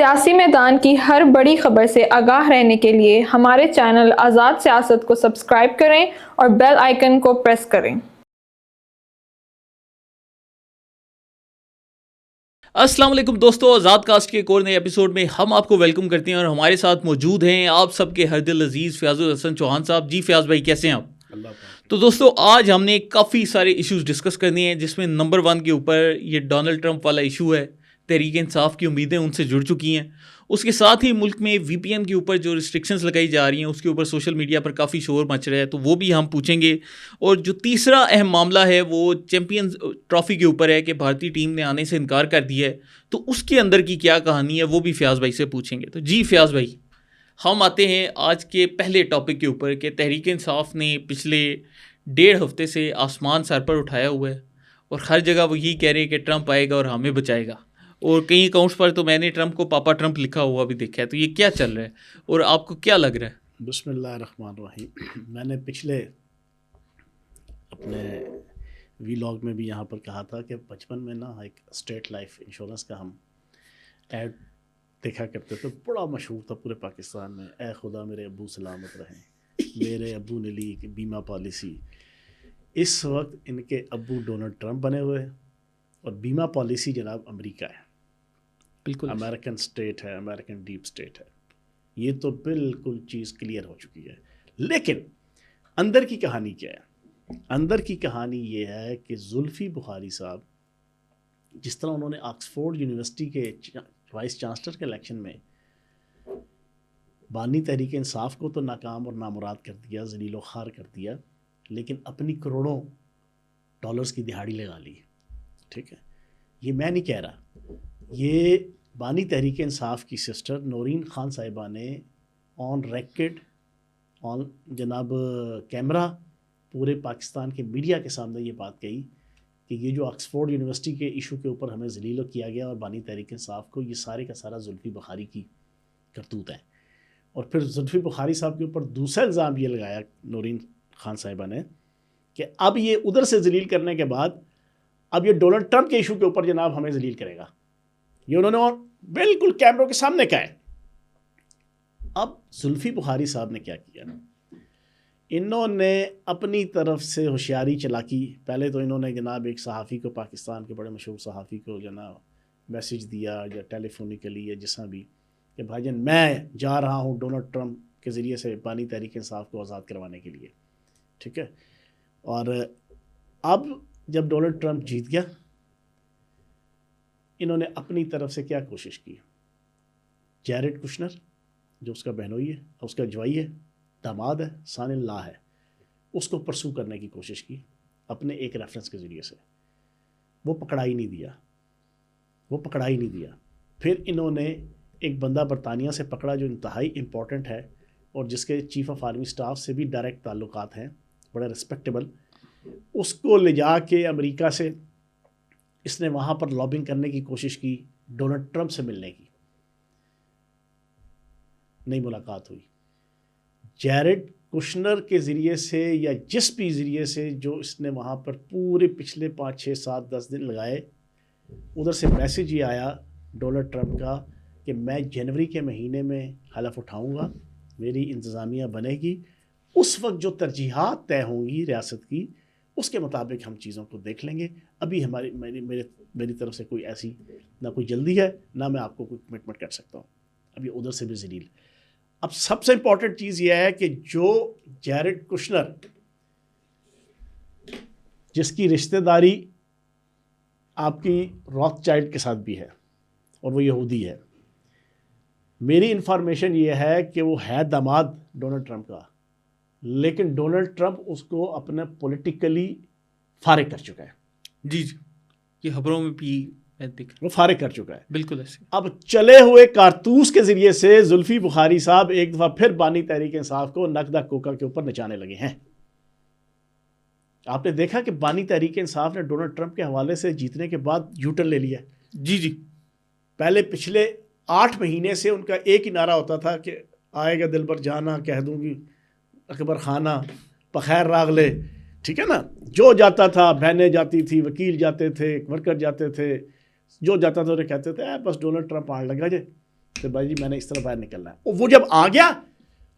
سیاسی میدان کی ہر بڑی خبر سے آگاہ رہنے کے لیے ہمارے چینل آزاد سیاست کو سبسکرائب کریں اور بیل آئیکن کو پریس کریں۔ السلام علیکم دوستو، آزاد کاسٹ کے ایک اور نئے ایپیسوڈ میں ہم آپ کو ویلکم کرتے ہیں اور ہمارے ساتھ موجود ہیں آپ سب کے ہر دل عزیز فیاض الحسن چوہان صاحب۔ جی فیاض بھائی، کیسے ہیں آپ؟ تو دوستو، آج ہم نے کافی سارے ایشوز ڈسکس کرنے ہیں، جس میں نمبر 1 کے اوپر یہ ڈونلڈ ٹرمپ والا ایشو ہے۔ تحریک انصاف کی امیدیں ان سے جڑ چکی ہیں۔ اس کے ساتھ ہی ملک میں وی پی این کے اوپر جو ریسٹرکشنز لگائی جا رہی ہیں، اس کے اوپر سوشل میڈیا پر کافی شور مچ رہا ہے، تو وہ بھی ہم پوچھیں گے۔ اور جو تیسرا اہم معاملہ ہے وہ چیمپئنز ٹرافی کے اوپر ہے کہ بھارتی ٹیم نے آنے سے انکار کر دیا ہے، تو اس کے اندر کی کیا کہانی ہے وہ بھی فیاض بھائی سے پوچھیں گے۔ تو جی فیاض بھائی، ہم آتے ہیں آج کے پہلے ٹاپک کے اوپر کہ تحریک انصاف نے پچھلے 1.5 ہفتے سے آسمان سر پر اٹھایا ہوا ہے اور ہر جگہ وہ یہی کہہ رہے ہیں کہ ٹرمپ آئے گا اور ہمیں بچائے گا، اور کئی اکاؤنٹس پر تو میں نے ٹرمپ کو پاپا ٹرمپ لکھا ہوا بھی دیکھا ہے۔ تو یہ کیا چل رہا ہے اور آپ کو کیا لگ رہا ہے؟ بسم اللہ الرحمن الرحیم۔ میں نے پچھلے اپنے وی لاگ میں بھی یہاں پر کہا تھا کہ بچپن میں نا ایک اسٹیٹ لائف انشورنس کا ہم ایڈ دیکھا کرتے تھے، بڑا مشہور تھا پورے پاکستان میں، اے خدا میرے ابو سلامت رہیں، میرے ابو نے لی ایک بیمہ پالیسی۔ اس وقت ان کے ابو ڈونلڈ ٹرمپ بنے ہوئے اور بیمہ پالیسی جناب امریکہ ہے، بالکل امریکن اسٹیٹ ہے، امریکن ڈیپ اسٹیٹ ہے۔ یہ تو بالکل چیز کلیئر ہو چکی ہے، لیکن اندر کی کہانی کیا ہے؟ اندر کی کہانی یہ ہے کہ زلفی بخاری صاحب، جس طرح انہوں نے آکسفورڈ یونیورسٹی کے وائس چانسلر کے الیکشن میں بانی تحریک انصاف کو تو ناکام اور نامراد کر دیا، ذلیل و خوار کر دیا، لیکن اپنی کروڑوں ڈالرز کی دہاڑی لگا لی۔ ٹھیک ہے، یہ میں نہیں کہہ رہا، یہ بانی تحریک انصاف کی سسٹر نورین خان صاحبہ نے آن ریکڈ، آن جناب کیمرہ، پورے پاکستان کے میڈیا کے سامنے یہ بات کہی کہ یہ جو آکسفورڈ یونیورسٹی کے ایشو کے اوپر ہمیں ذلیل کیا گیا اور بانی تحریک انصاف کو، یہ سارے کا سارا زلفی بخاری کی کرتوت ہے۔ اور پھر زلفی بخاری صاحب کے اوپر دوسرا الزام یہ لگایا نورین خان صاحبہ نے کہ اب یہ ادھر سے ذلیل کرنے کے بعد اب یہ ڈونلڈ ٹرمپ کے ایشو کے اوپر جناب ہمیں ذلیل کرے گا۔ یہ انہوں نے بالکل کیمروں کے سامنے کہا ہے۔ اب زلفی بخاری صاحب نے کیا کیا؟ انہوں نے اپنی طرف سے ہوشیاری چلاکی، پہلے تو انہوں نے جناب ایک صحافی کو، پاکستان کے بڑے مشہور صحافی کو جناب میسیج دیا یا ٹیلی فونیکلی یا جس طرح بھی کہ بھائی جان میں جا رہا ہوں ڈونلڈ ٹرمپ کے ذریعے سے بانی تحریک انصاف کو آزاد کروانے کے لیے۔ ٹھیک ہے، اور اب جب ڈونلڈ ٹرمپ جیت گیا، انہوں نے اپنی طرف سے کیا کوشش کی؟ جیرڈ کشنر جو اس کا بہنوئی ہے، اس کا جوائی ہے، داماد ہے، سان اللہ ہے، اس کو پرسو کرنے کی کوشش کی اپنے ایک ریفرنس کے ذریعے سے۔ وہ پکڑائی نہیں دیا۔ پھر انہوں نے ایک بندہ برطانیہ سے پکڑا جو انتہائی امپورٹنٹ ہے اور جس کے چیف آف آرمی سٹاف سے بھی ڈائریکٹ تعلقات ہیں، بڑے ریسپیکٹیبل۔ اس کو لے جا کے امریکہ سے اس نے وہاں پر لابنگ کرنے کی کوشش کی، ڈونلڈ ٹرمپ سے ملنے کی، نہیں ملاقات ہوئی۔ جیرڈ کشنر کے ذریعے سے یا جس بھی ذریعے سے جو اس نے وہاں پر پورے پچھلے 5 6 7 10 دن لگائے، ادھر سے میسیج یہ آیا ڈونلڈ ٹرمپ کا کہ میں جنوری کے مہینے میں حلف اٹھاؤں گا، میری انتظامیہ بنے گی، اس وقت جو ترجیحات طے ہوں گی ریاست کی، اس کے مطابق ہم چیزوں کو دیکھ لیں گے۔ ابھی میری طرف سے کوئی ایسی نہ کوئی جلدی ہے، نہ میں آپ کو کوئی کمٹمنٹ کر سکتا ہوں۔ اب یہ ادھر سے بھی ذلیل۔ اب سب سے امپورٹنٹ چیز یہ ہے کہ جو جیرڈ کشنر، جس کی رشتہ داری آپ کی راک چائلڈ کے ساتھ بھی ہے اور وہ یہودی ہے، میری انفارمیشن یہ ہے کہ وہ ہے داماد ڈونلڈ ٹرمپ کا، لیکن ڈونلڈ ٹرمپ اس کو اپنے پولیٹیکلی فارغ کر چکا ہے۔ جی، یہ خبروں میں بھی وہ فارغ کر چکا ہے، بالکل ایسے۔ اب چلے ہوئے کارتوس کے ذریعے سے زلفی بخاری صاحب ایک دفعہ پھر بانی تحریک انصاف کو نقدہ کوکا کے اوپر نچانے لگے ہیں۔ آپ نے دیکھا کہ بانی تحریک انصاف نے ڈونلڈ ٹرمپ کے حوالے سے جیتنے کے بعد یوٹرن لے لیا۔ جی، پہلے پچھلے 8 مہینے سے ان کا ایک ہی نعرہ ہوتا تھا کہ آئے گا دل بر جانا، کہہ دوں گی اکبر خانہ، بخیر راغلے۔ ٹھیک ہے نا، جو جاتا تھا، بہنیں جاتی تھی، وکیل جاتے تھے، ورکر جاتے تھے، جو جاتا تھا انہیں کہتے تھے بس ڈونلڈ ٹرمپ آنے لگا جے، کہ بھائی جی میں نے اس طرح باہر نکلنا ہے. وہ جب آ گیا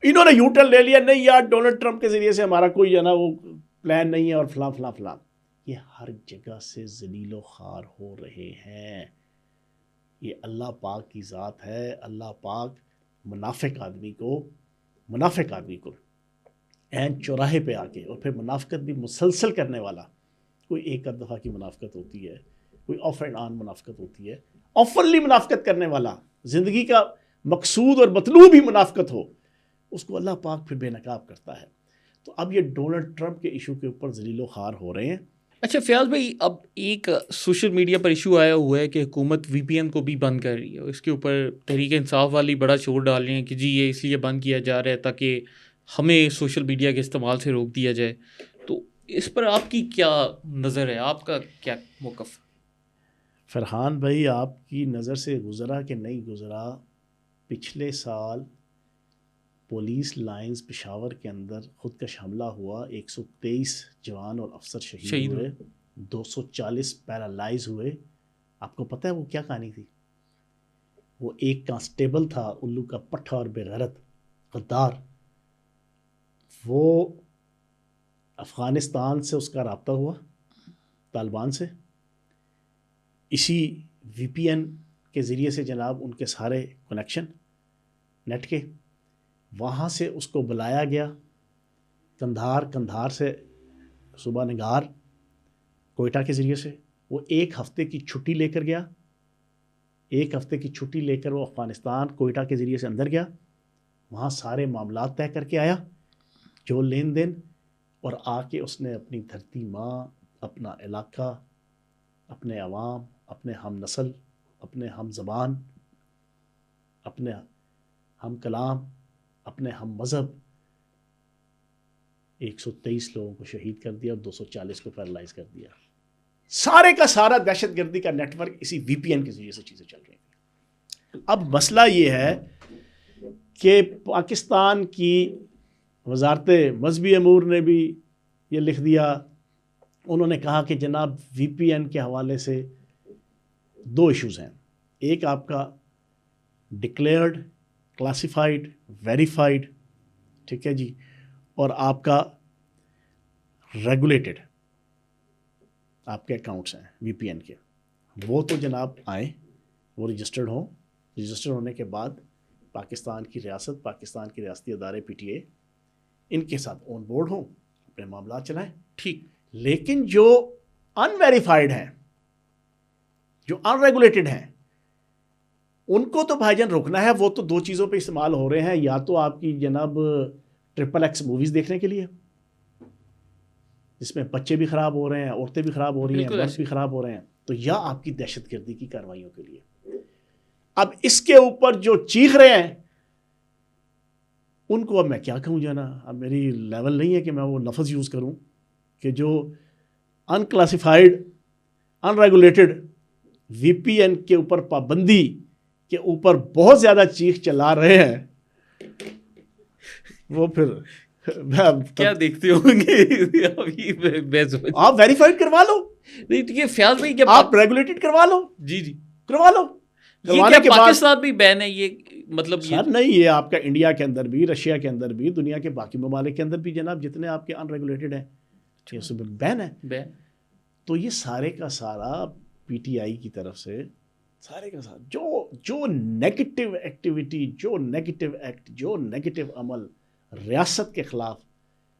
انہوں نے یو ٹرن لے لیا, نہیں یار ڈونلڈ ٹرمپ کے ذریعے سے ہمارا کوئی ہے نا وہ پلان نہیں ہے اور فلاں فلاں فلاں. یہ ہر جگہ سے ذلیل و خوار ہو رہے ہیں. یہ اللہ پاک کی ذات ہے. اللہ پاک منافق آدمی کو عین چوراہے پہ آ کے, اور پھر منافقت بھی مسلسل کرنے والا, کوئی ایک آدھ دفعہ کی منافقت ہوتی ہے, کوئی آف اینڈ آن منافقت ہوتی ہے, آفنلی منافقت کرنے والا, زندگی کا مقصود اور مطلوب ہی منافقت ہو, اس کو اللہ پاک پھر بے نقاب کرتا ہے. تو اب یہ ڈونلڈ ٹرمپ کے ایشو کے اوپر ذلیل و خوار ہو رہے ہیں. اچھا فیاض بھائی, اب ایک سوشل میڈیا پر ایشو آیا ہوا ہے کہ حکومت وی پی این کو بھی بند کر رہی ہے. اس کے اوپر تحریک انصاف والی بڑا شور ڈال رہے ہیں کہ جی یہ اس لیے بند کیا جا رہا ہے تاکہ ہمیں سوشل میڈیا کے استعمال سے روک دیا جائے. تو اس پر آپ کی کیا نظر ہے, آپ کا کیا موقف؟ فرحان بھائی آپ کی نظر سے گزرا کہ نہیں گزرا, پچھلے سال پولیس لائنز پشاور کے اندر خودکش حملہ ہوا, 123 جوان اور افسر شہید ہوئے, 240 پیرالائز ہوئے. آپ کو پتہ ہے وہ کیا کہانی تھی؟ وہ ایک کانسٹیبل تھا الو کا پٹھا اور بے غیرت غدار, وہ افغانستان سے اس کا رابطہ ہوا طالبان سے, اسی وی پی این کے ذریعے سے جناب ان کے سارے کنیکشن نیٹ کے, وہاں سے اس کو بلایا گیا کندھار سے صوبہ نگار کوئٹہ کے ذریعے سے. وہ ایک ہفتے کی چھٹی لے کر گیا, ایک ہفتے کی چھٹی لے کر وہ افغانستان کوئٹہ کے ذریعے سے اندر گیا, وہاں سارے معاملات طے کر کے آیا جو لین دین, اور آ کے اس نے اپنی دھرتی ماں, اپنا علاقہ, اپنے عوام, اپنے ہم نسل, اپنے ہم زبان, اپنے ہم کلام, اپنے ہم مذہب, 123 لوگوں کو شہید کر دیا اور 240 کو پیرالائز کر دیا. سارے کا سارا دہشت گردی کا نیٹ ورک اسی وی پی این کے ذریعے سے چیزیں چل رہی ہیں. اب مسئلہ یہ ہے کہ پاکستان کی وزارت مذہبی امور نے بھی یہ لکھ دیا, انہوں نے کہا کہ جناب وی پی این کے حوالے سے 2 ایشوز ہیں, ایک آپ کا ڈکلیئرڈ, کلاسیفائڈ, ویریفائڈ, ٹھیک ہے جی, اور آپ کا ریگولیٹڈ آپ کے اکاؤنٹس ہیں وی پی این کے, وہ تو جناب آئیں, وہ رجسٹرڈ ہوں, رجسٹر ہونے کے بعد پاکستان کی ریاست, پاکستان کی ریاستی ادارے پی ٹی اے ان کے ساتھ آن بورڈ ہوں, اپنے معاملات چلائیں, ٹھیک. لیکن جو ان ویریفائڈ ہیں, جو ان ریگولیٹڈ ہیں, ان کو تو بھائی جان روکنا ہے. وہ تو 2 چیزوں پہ استعمال ہو رہے ہیں, یا تو آپ کی جناب XXX موویز دیکھنے کے لیے جس میں بچے بھی خراب ہو رہے ہیں, عورتیں بھی خراب ہو رہی ہیں, مرد بھی خراب ہو رہے ہیں, تو یا آپ کی دہشت گردی کی کارروائیوں کے لیے. اب اس کے اوپر جو چیخ رہے ہیں ان کو اب میں کیا کہوں جانا, اب میری لیول نہیں ہے کہ میں وہ لفظ یوز کروں کہ جو ان کلاسیفائڈ, ان ریگولیٹڈ وی پی این کے اوپر پابندی کے اوپر بہت زیادہ چیخ چلا رہے ہیں, وہ پھر کیا دیکھتے ہوں گے. آپ ویریفائڈ کروا لو, نہیں ٹھیک ہے فیاض بھائی, آپ ریگولیٹڈ کروا لو, جی جی کروا لو. یہ کیا پاکستان بھی بین ہے یہ, مطلب سر نہیں, یہ آپ کا انڈیا کے اندر بھی, رشیا کے اندر بھی, دنیا کے باقی ممالک کے اندر بھی جناب جتنے آپ کے ان ریگولیٹڈ ہیں یہ سب بین ہے. تو یہ سارے کا سارا پی ٹی آئی کی طرف سے سارے کا سارا جو نیگیٹو ایکٹیویٹی, جو نیگیٹو ایکٹ, جو نیگیٹو عمل ریاست کے خلاف,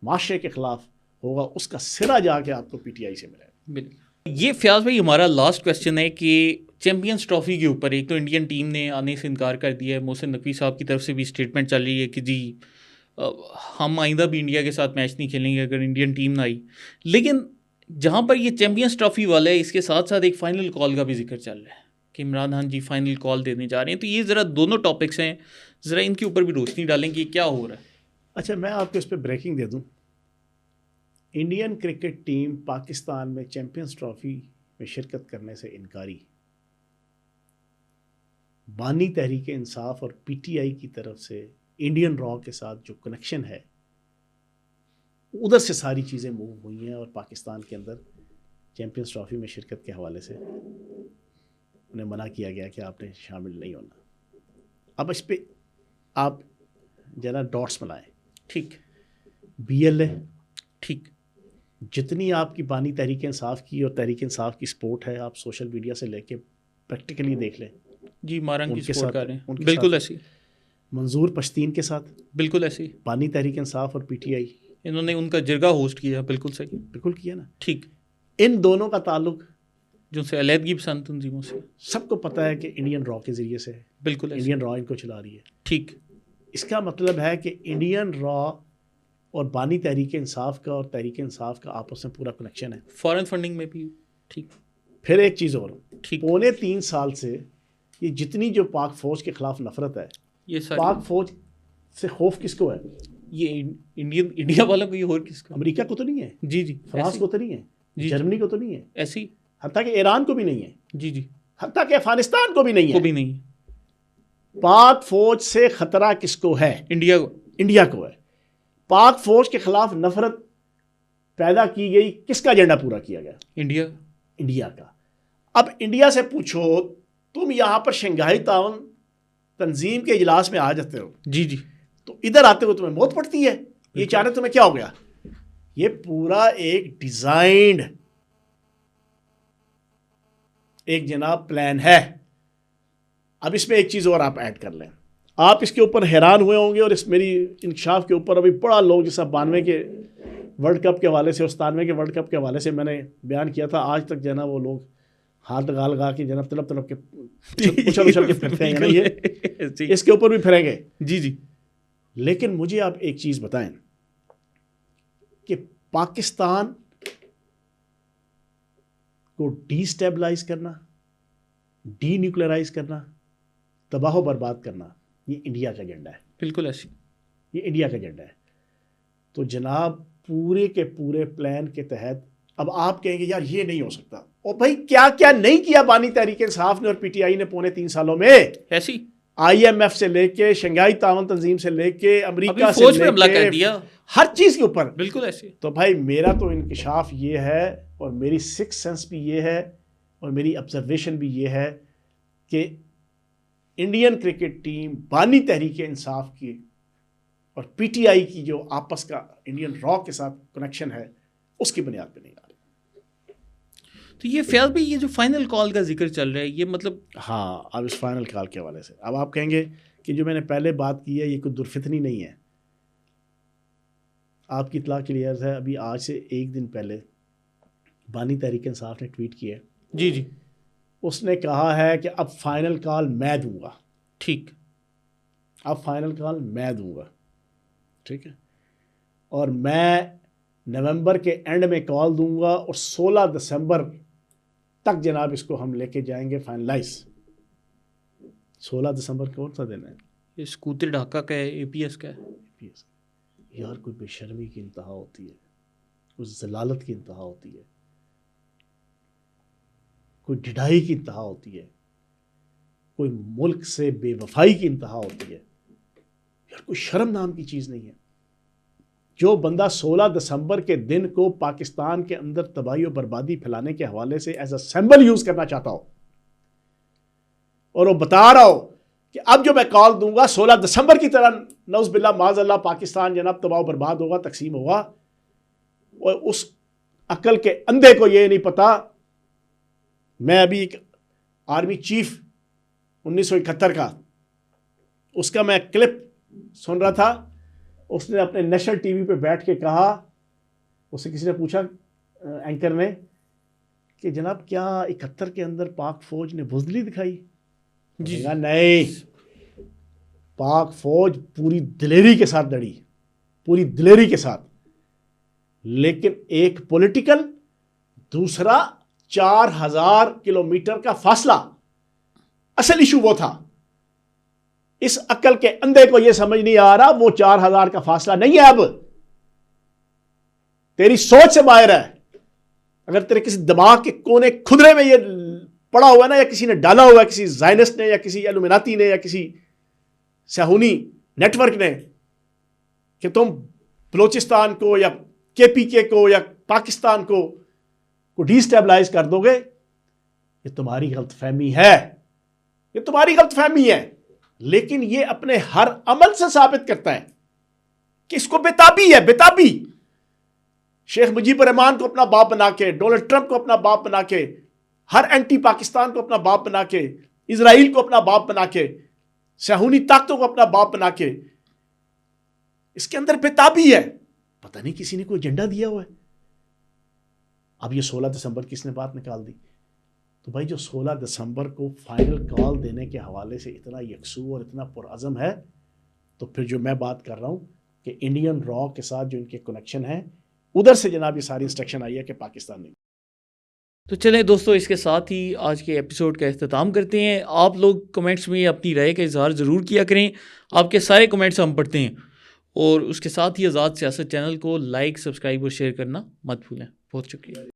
معاشرے کے خلاف ہوگا, اس کا سرا جا کے آپ کو پی ٹی آئی سے ملے گا. یہ فیاض بھائی ہمارا لاسٹ کویسچن ہے کہ چیمپئنز ٹرافی کے اوپر ایک تو انڈین ٹیم نے آنے سے انکار کر دیا ہے, محسن نقوی صاحب کی طرف سے بھی اسٹیٹمنٹ چل رہی ہے کہ جی ہم آئندہ بھی انڈیا کے ساتھ میچ نہیں کھیلیں گے اگر انڈین ٹیم نہ آئی. لیکن جہاں پر یہ چیمپئنز ٹرافی والا ہے, اس کے ساتھ ساتھ ایک فائنل کال کا بھی ذکر چل رہا ہے کہ عمران خان جی فائنل کال دینے جا رہے ہیں. تو یہ ذرا دونوں ٹاپکس ہیں, ذرا ان کے اوپر بھی روشنی ڈالیں کہ کیا ہو رہا ہے. اچھا میں آپ کو اس پہ بریکنگ دے دوں. انڈین کرکٹ ٹیم پاکستان میں چیمپئنز ٹرافی میں شرکت کرنے سے انکاری. بانی تحریک انصاف اور پی ٹی آئی کی طرف سے انڈین را کے ساتھ جو کنیکشن ہے ادھر سے ساری چیزیں موو ہوئی ہیں, اور پاکستان کے اندر چیمپئنز ٹرافی میں شرکت کے حوالے سے انہیں منع کیا گیا کہ آپ نے شامل نہیں ہونا. اب اس پہ آپ ذرا ڈاٹس بنائیں. ٹھیک. BLA ٹھیک. جتنی آپ کی بانی تحریک انصاف کی اور تحریک انصاف کی سپورٹ ہے, آپ سوشل میڈیا سے لے کے پریکٹیکلی دیکھ لیں. جی مارنگ کی سپورٹ کر رہے ہیں, ان کے بالکل ساتھ ایسی, منظور پشتین کے ساتھ بالکل ایسی. بانی تحریک انصاف اور PTI انہوں نے ان کا جرگہ ہوسٹ کیا, بالکل صحیح. بالکل کیا نا. ٹھیک. ان دونوں کا تعلق جو سے علیحدگی پسند تنظیموں سے سب کو پتہ ہے کہ انڈین را کے ذریعے سے ہے. بالکل ایسی. انڈین را ان کو چلا رہی ہے. ٹھیک. اس کا مطلب ہے کہ انڈین را اور بانی تحریک انصاف کا اور تحریک انصاف کا آپس میں پورا کنیکشن ہے. فارن فنڈنگ میں بھی. ٹھیک. پھر ایک چیز اور, ٹھیک. 3.25 سال سے یہ جتنی جو پاک فوج کے خلاف نفرت ہے, یہ ساری پاک فوج سے خوف کس کو ہے؟ یہ انڈیا والوں کو, یہ اور کس کا؟ امریکہ کو تو نہیں ہے, جی جی, فرانس کو تو نہیں ہے, جی جرمنی کو تو نہیں ہے, ایسی, حتیٰ کہ ایران کو بھی نہیں ہے, جی جی, حتیٰ کہ افغانستان کو بھی نہیں کو ہے. بھی نہیں. پاک فوج سے خطرہ کس کو ہے؟ انڈیا کو. انڈیا کو ہے. پاک فوج کے خلاف نفرت پیدا کی گئی, کس کا ایجنڈا پورا کیا گیا؟ انڈیا. انڈیا کا. اب انڈیا سے پوچھو, تم یہاں پر شنگھائی تعاون تنظیم کے اجلاس میں آ جاتے ہو, جی جی, تو ادھر آتے ہوئے تمہیں موت پڑتی ہے. یہ چاہتے تمہیں کیا ہو گیا؟ یہ پورا ایک ڈیزائنڈ ایک جناب پلان ہے. اب اس میں ایک چیز اور آپ ایڈ کر لیں. آپ اس کے اوپر حیران ہوئے ہوں گے, اور اس میری انکشاف کے اوپر ابھی بڑا لوگ, جیسا 92 کے ورلڈ کپ کے حوالے سے اور 97 کے ورلڈ کپ کے حوالے سے میں نے بیان کیا تھا, آج تک جو ہے نا وہ لوگ ہاتھ لگا کے جناب طلب کے اچھل کے پھرتے ہیں نا, یہ اس کے اوپر بھی پھریں گے. جی جی. لیکن مجھے آپ ایک چیز بتائیں کہ پاکستان کو ڈی اسٹیبلائز کرنا, ڈی نیوکلرائز کرنا, تباہ و برباد کرنا, یہ انڈیا کا ایجنڈا ہے. بالکل ایسی, یہ انڈیا کا ایجنڈا ہے. تو جناب پورے کے پورے پلان کے تحت اب آپ کہیں گے یار یہ نہیں ہو سکتا, اور بھائی کیا کیا نہیں کیا بانی تحریک انصاف نے اور PTI نے 3.25 سالوں میں. ایسی IMF سے لے کے شنگھائی تعاون تنظیم سے لے کے امریکہ سے فوج پہ لے حملہ کر کے دیا, ہر چیز کے اوپر. بالکل ایسی. تو بھائی میرا تو انکشاف یہ ہے, اور میری سکس سینس بھی یہ ہے, اور میری آبزرویشن بھی یہ ہے کہ انڈین کرکٹ ٹیم بانی تحریک انصاف کی اور PTI کی جو آپس کا انڈین را کے ساتھ کنیکشن ہے, اس کی بنیاد پہ نہیں آ رہی. تو یہ فیاض بھائی, یہ جو فائنل کال کا ذکر چل رہا ہے, یہ مطلب ہاں, اب اس فائنل کال کے حوالے سے اب آپ کہیں گے کہ جو میں نے پہلے بات کی ہے یہ کوئی درفتنی نہیں ہے. آپ کی اطلاع کے لیے عرض ہے, ابھی آج سے 1 دن پہلے بانی تحریک انصاف نے ٹویٹ کیا ہے. جی جی, اس نے کہا ہے کہ اب فائنل کال میں دوں گا. ٹھیک. اب فائنل کال میں دوں گا, ٹھیک ہے, اور میں نومبر کے اینڈ میں کال دوں گا, اور 16 دسمبر تک جناب اس کو ہم لے کے جائیں گے فائنلائز. 16 دسمبر کون سا دن ہے؟ یہ سکوتر ڈھاکہ کا ہے, APS کا ہے. یار کوئی بے شرمی کی انتہا ہوتی ہے, کوئی ذلالت کی انتہا ہوتی ہے, کوئی ڈھڈائی کی انتہا ہوتی ہے, کوئی ملک سے بے وفائی کی انتہا ہوتی ہے. یار کوئی شرم نام کی چیز نہیں ہے. جو بندہ 16 دسمبر کے دن کو پاکستان کے اندر تباہی و بربادی پھیلانے کے حوالے سے ایز اے سمبل یوز کرنا چاہتا ہو, اور وہ بتا رہا ہو کہ اب جو میں کال دوں گا 16 دسمبر کی طرح نعوذ باللہ معاذ اللہ پاکستان جناب تباہ و برباد ہوگا, تقسیم ہوگا, اور اس عقل کے اندھے کو یہ نہیں پتا. میں ابھی ایک آرمی چیف 1971 کا, اس کا میں کلپ سن رہا تھا. اس نے اپنے نیشنل ٹی وی پہ بیٹھ کے کہا, اس سے کسی نے پوچھا اینکر نے کہ جناب کیا 71 کے اندر پاک فوج نے بزدلی دکھائی؟ جی نہیں, پاک فوج پوری دلیری کے ساتھ لڑی, پوری دلیری کے ساتھ, لیکن ایک پولیٹیکل, دوسرا 4000 کلومیٹر کا فاصلہ. اصل ایشو وہ تھا. اس عقل کے اندھے کو یہ سمجھ نہیں آ رہا وہ 4000 کا فاصلہ نہیں ہے, اب تیری سوچ سے باہر ہے. اگر تیرے کسی دماغ کے کونے کھدرے میں یہ پڑا ہوا ہے نا, یا کسی نے ڈالا ہوا ہے, کسی زائنسٹ نے یا کسی ایلومیناتی نے یا کسی سہونی نیٹ ورک نے, کہ تم بلوچستان کو یا KPK کو یا پاکستان کو ڈی اسٹیبلائز کر دو گے, یہ تمہاری غلط فہمی ہے, یہ تمہاری غلط فہمی ہے. لیکن یہ اپنے ہر عمل سے ثابت کرتا ہے کہ اس کو بےتابی ہے، بےتابی. شیخ مجیب الرحمان کو اپنا باپ بنا کے، ڈونلڈ ٹرمپ کو اپنا باپ بنا کے، ہر اینٹی پاکستان کو اپنا باپ بنا کے، اسرائیل کو اپنا باپ بنا کے، صہیونی طاقتوں کو اپنا باپ بنا کے، اس کے اندر بےتابی ہے. پتہ نہیں کسی نے کوئی ایجنڈا دیا ہوا ہے. اب یہ 16 دسمبر کس نے بات نکال دی؟ تو بھائی جو 16 دسمبر کو فائنل کال دینے کے حوالے سے اتنا یکسو اور اتنا پرعزم ہے، تو پھر جو میں بات کر رہا ہوں کہ انڈین را کے ساتھ جو ان کے کنیکشن ہیں، ادھر سے جناب یہ ساری انسٹرکشن آئی ہے کہ پاکستان نہیں. تو چلیں دوستو، اس کے ساتھ ہی آج کے ایپیسوڈ کا اختتام کرتے ہیں. آپ لوگ کمنٹس میں اپنی رائے کا اظہار ضرور کیا کریں. آپ کے سارے کمنٹس ہم پڑھتے ہیں. اور اس کے ساتھ ہی آزاد سیاست چینل کو لائک، سبسکرائب اور شیئر کرنا مت بھولیں. بہت شکریہ.